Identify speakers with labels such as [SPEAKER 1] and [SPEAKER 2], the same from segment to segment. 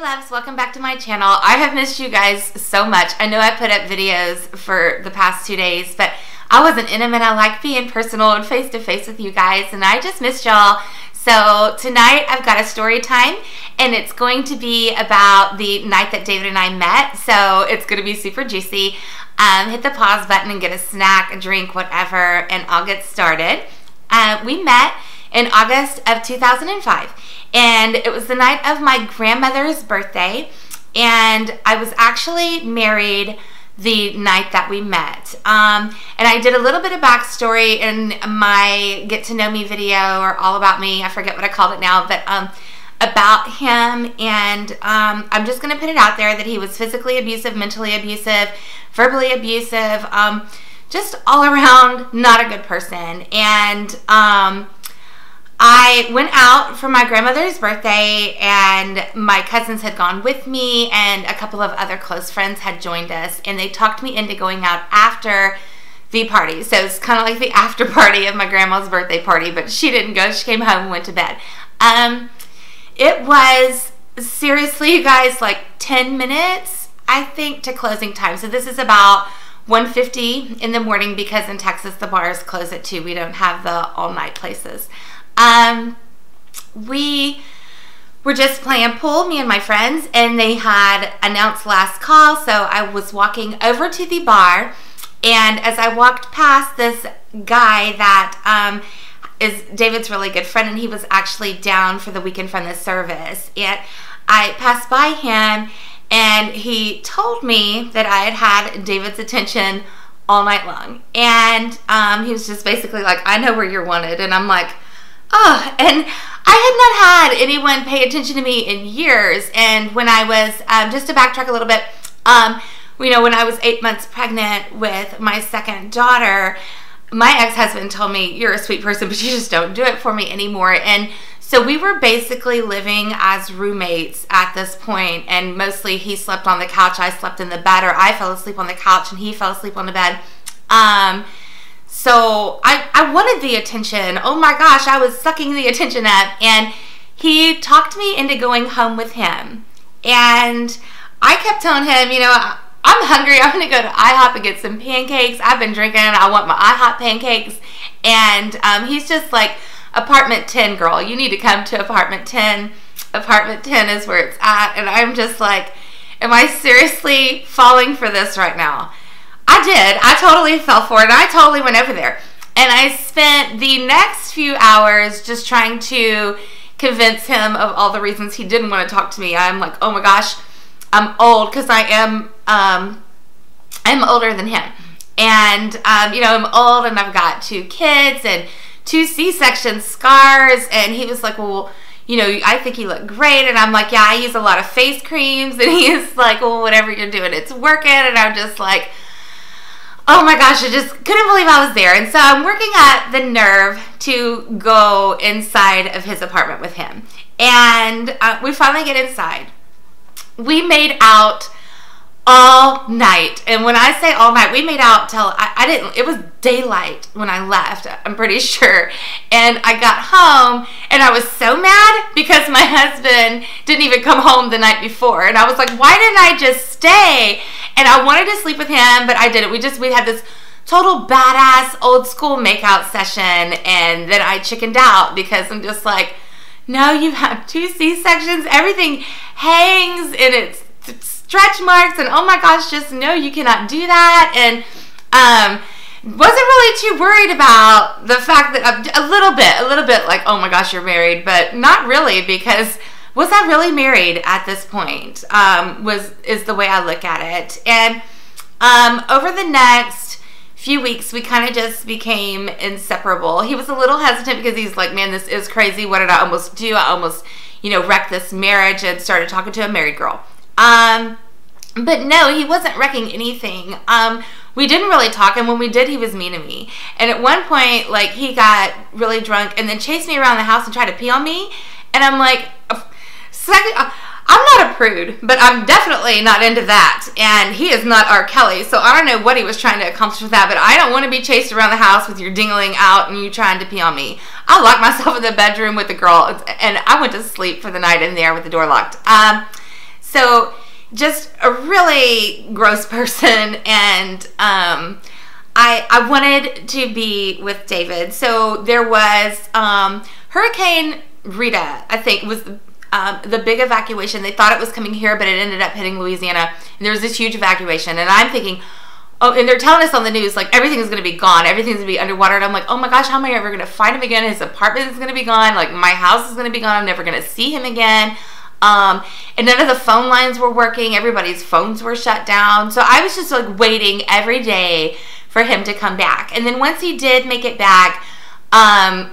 [SPEAKER 1] loves, welcome back to my channel. I have missed you guys so much. I know I put up videos for the past 2 days, but I wasn't in them, and I like being personal and face-to-face with you guys, and I just missed y'all. So tonight I've got a story time, and it's going to be about the night that David and I met, so it's going to be super juicy. Hit the pause button and get a snack, a drink, whatever, and I'll get started. We met in August of 2005, and it was the night of my grandmother's birthday, and I was actually married the night that we met. And I did a little bit of backstory in my Get to Know Me video, or All About Me, I forget what I called it now, but about him, and I'm just gonna put it out there that he was physically abusive, mentally abusive, verbally abusive, just all around not a good person. And I went out for my grandmother's birthday, and my cousins had gone with me, and a couple of other close friends had joined us, and they talked me into going out after the party. So it's kind of like the after party of my grandma's birthday party, but she didn't go. She came home and went to bed. It was, seriously, you guys, like 10 minutes, I think, to closing time. So this is about 1:50 in the morning, because in Texas the bars close at 2. We don't have the all-night places. We were just playing pool, me and my friends, and they had announced last call, so I was walking over to the bar, and as I walked past this guy that is David's really good friend, and he was actually down for the weekend from the service, and I passed by him, and he told me that I had had David's attention all night long, and he was just basically like, I know where you're wanted, and I'm like, oh, and I had not had anyone pay attention to me in years. And when I was, just to backtrack a little bit, you know, when I was 8 months pregnant with my second daughter, my ex-husband told me, you're a sweet person, but you just don't do it for me anymore. And so we were basically living as roommates at this point, and mostly he slept on the couch, I slept in the bed, or I fell asleep on the couch and he fell asleep on the bed. So I wanted the attention. Oh my gosh, I was sucking the attention up, and he talked me into going home with him. And I kept telling him, you know, I'm hungry. I'm going to go to IHOP and get some pancakes. I've been drinking. I want my IHOP pancakes. And he's just like, apartment 10, girl. You need to come to apartment 10. Apartment 10 is where it's at. And I'm just like, am I seriously falling for this right now? I did. I totally fell for it, and I totally went over there. And I spent the next few hours just trying to convince him of all the reasons he didn't want to talk to me. I'm like, oh my gosh, I'm old, because I am, I'm older than him. And, you know, I'm old, and I've got 2 kids and 2 C-section scars. And he was like, well, you know, I think you look great. And I'm like, yeah, I use a lot of face creams. And he's like, well, whatever you're doing, it's working. And I'm just like, oh my gosh, I just couldn't believe I was there. And so I'm working at the nerve to go inside of his apartment with him. And we finally get inside. We made out all night. And when I say all night, we made out till I didn't, it was daylight when I left, I'm pretty sure. And I got home, and I was so mad because my husband didn't even come home the night before. And I was like, why didn't I just stay? And I wanted to sleep with him, but I didn't. We had this total badass old school makeout session, and then I chickened out because I'm just like, no, you have 2 C-sections, everything hangs, and it's stretch marks, and oh my gosh, just no, you cannot do that. And wasn't really too worried about the fact that I'm a little bit like, oh my gosh, you're married, but not really, because was I really married at this point? Is the way I look at it. And over the next few weeks, we kind of just became inseparable. He was a little hesitant because he's like, man, this is crazy. What did I almost do? I almost, you know, wrecked this marriage, and started talking to a married girl. But no, he wasn't wrecking anything. We didn't really talk, and when we did, he was mean to me. And at one point, like, he got really drunk and then chased me around the house and tried to pee on me. And I'm like, I'm not a prude, but I'm definitely not into that. And he is not R. Kelly, so I don't know what he was trying to accomplish with that, but I don't want to be chased around the house with your dingling out and you trying to pee on me. I locked myself in the bedroom with the girl, and I went to sleep for the night in there with the door locked. So just a really gross person, and I wanted to be with David. So there was Hurricane Rita, I think, was the big evacuation. They thought it was coming here, but it ended up hitting Louisiana. And there was this huge evacuation, and I'm thinking, oh, and they're telling us on the news, like, everything is going to be gone. Everything's going to be underwater. And I'm like, oh my gosh, how am I ever going to find him again? His apartment is going to be gone. Like, my house is going to be gone. I'm never going to see him again. And none of the phone lines were working. Everybody's phones were shut down. So I was just like waiting every day for him to come back. And then once he did make it back,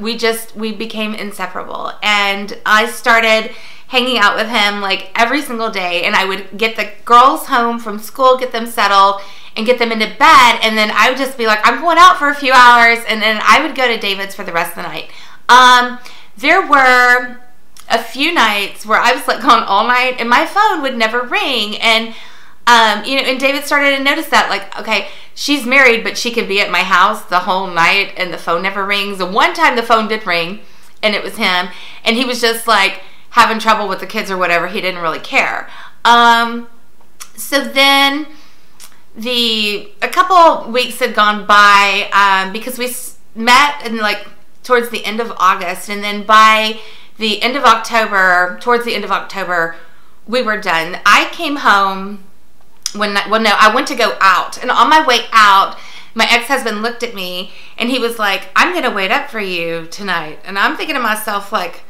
[SPEAKER 1] we became inseparable. And I started hanging out with him like every single day. And I would get the girls home from school, get them settled, and get them into bed. And then I would just be like, I'm going out for a few hours. And then I would go to David's for the rest of the night. There were a few nights where I was like gone all night and my phone would never ring. And and David started to notice that, like, okay, she's married, but she could be at my house the whole night and the phone never rings. And one time the phone did ring and it was him, and he was just like having trouble with the kids or whatever. He didn't really care. So then a couple weeks had gone by, because we met in like towards the end of August, and then by the end of October, towards the end of October, we were done. I came home I went to go out, and on my way out, my ex-husband looked at me and he was like, I'm gonna wait up for you tonight. And I'm thinking to myself, like,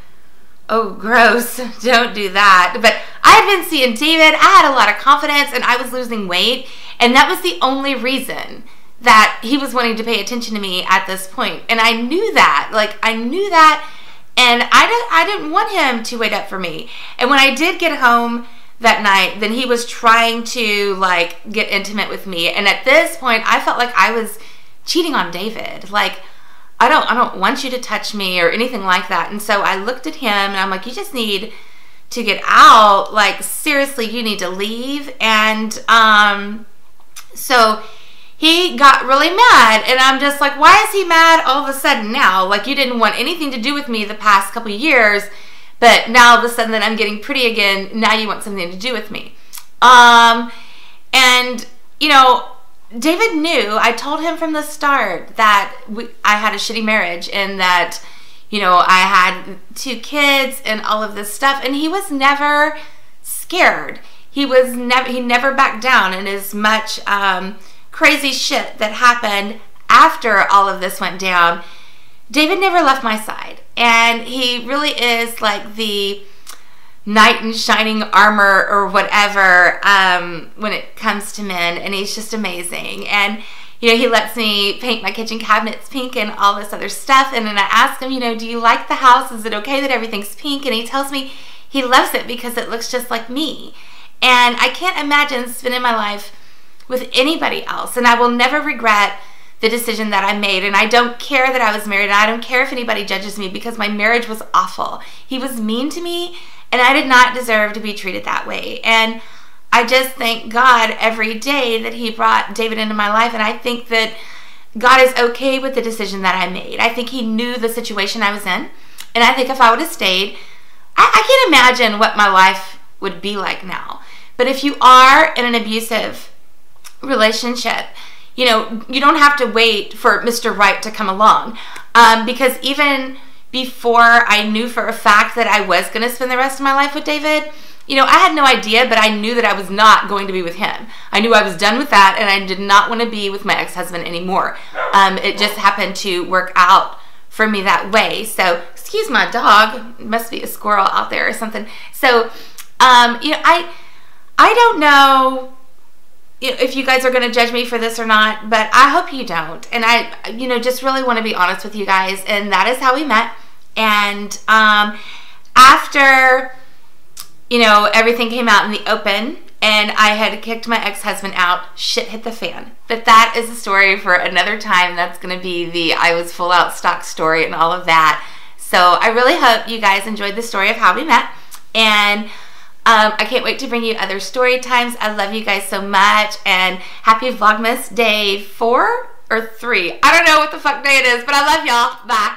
[SPEAKER 1] oh, gross, don't do that. But I had been seeing David, I had a lot of confidence, and I was losing weight, and that was the only reason that he was wanting to pay attention to me at this point. And I knew that, and I didn't want him to wait up for me. And when I did get home that night, then he was trying to like get intimate with me. And at this point, I felt like I was cheating on David. Like, I don't want you to touch me or anything like that. And so I looked at him and I'm like, you just need to get out. Like, seriously, you need to leave. And so he got really mad, and I'm just like, why is he mad all of a sudden now? Like, you didn't want anything to do with me the past couple of years, but now all of a sudden that I'm getting pretty again, now you want something to do with me. And, David knew. I told him from the start that I had a shitty marriage, and that, I had 2 kids and all of this stuff, and he was never scared. He never backed down in as much crazy shit that happened after all of this went down. David never left my side, and he really is like the knight in shining armor or whatever when it comes to men, and he's just amazing. And he lets me paint my kitchen cabinets pink and all this other stuff. And then I ask him, do you like the house? Is it okay that everything's pink? And he tells me he loves it because it looks just like me. And I can't imagine spending my life with anybody else, and I will never regret the decision that I made. And I don't care that I was married, and I don't care if anybody judges me, because my marriage was awful. He was mean to me, and I did not deserve to be treated that way. And I just thank God every day that he brought David into my life, and I think that God is okay with the decision that I made. I think he knew the situation I was in, and I think if I would have stayed, I can't imagine what my life would be like now. But if you are in an abusive relationship, you don't have to wait for Mr. Right to come along, because even before I knew for a fact that I was going to spend the rest of my life with David, I had no idea, but I knew that I was not going to be with him. I knew I was done with that, and I did not want to be with my ex-husband anymore. It just happened to work out for me that way. So, excuse my dog, it must be a squirrel out there or something. So, I don't know if you guys are going to judge me for this or not, but I hope you don't. And I, just really want to be honest with you guys. And that is how we met. And after, everything came out in the open and I had kicked my ex-husband out, shit hit the fan. But that is a story for another time. That's going to be the I was full out stock story and all of that. So I really hope you guys enjoyed the story of how we met. And I can't wait to bring you other story times. I love you guys so much, and happy Vlogmas day 4 or 3. I don't know what the fuck day it is, but I love y'all. Bye.